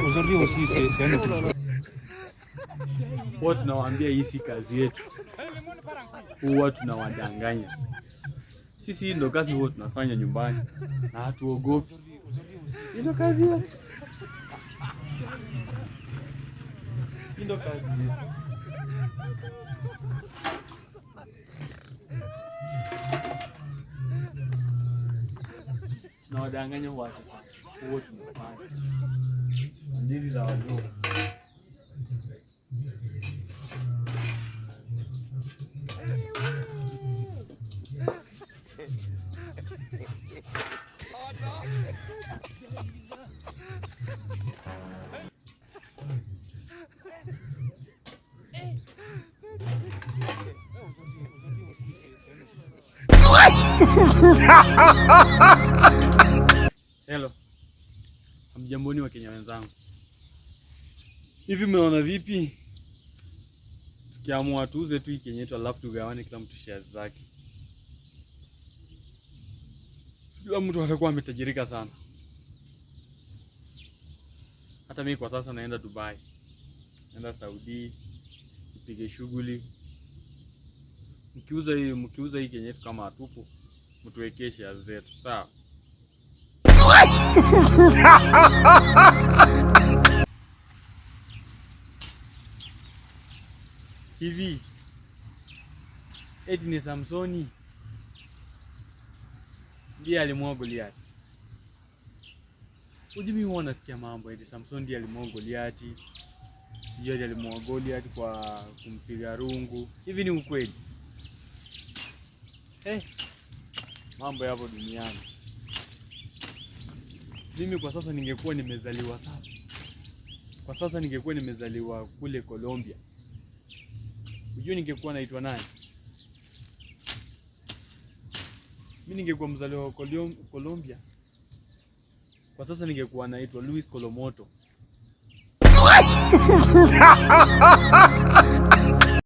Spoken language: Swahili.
Aujourd'hui aussi c'est un autre. Watu tunawaambia hii si kazi yetu. Huwa tunawadanganya. Sisi ndio kazi huwa tunafanya nyumbani na hatuogopi. Ndio kazi yetu. Ndio kazi yetu. Na wadanganya watu huwa tunafanya. Ndizi za watu. Hello. Hamjamboni wa Kenya wenzangu. Hivi mnaona vipi? Tukiamua tuuze tu hii Kenya yetu alafu tugawane kila mtu shares zake. Kila mtu atakuwa ametajirika sana. Hata mimi kwa sasa naenda Dubai. Naenda Saudi. Nipige shughuli. Mkiuza hii Kenya yetu kama hatupo, mtuwekee shares zetu, sawa? Hivi eti ni Samsoni ndiye alimuua Goliathi. Mimi huwa nasikia mambo eti Samsoni ndiye alimuua Goliathi. Sijui alimuua Goliathi kwa kumpiga rungu. Hivi ni ukweli? Mambo yapo duniani. Mimi kwa sasa ningekuwa nimezaliwa sasa. Kwa sasa ningekuwa nimezaliwa kule Colombia. Unajua ningekuwa naitwa nani? Mimi ningekuwa mzaliwa wa Colombia. Kwa sasa ningekuwa naitwa Luis Colomoto.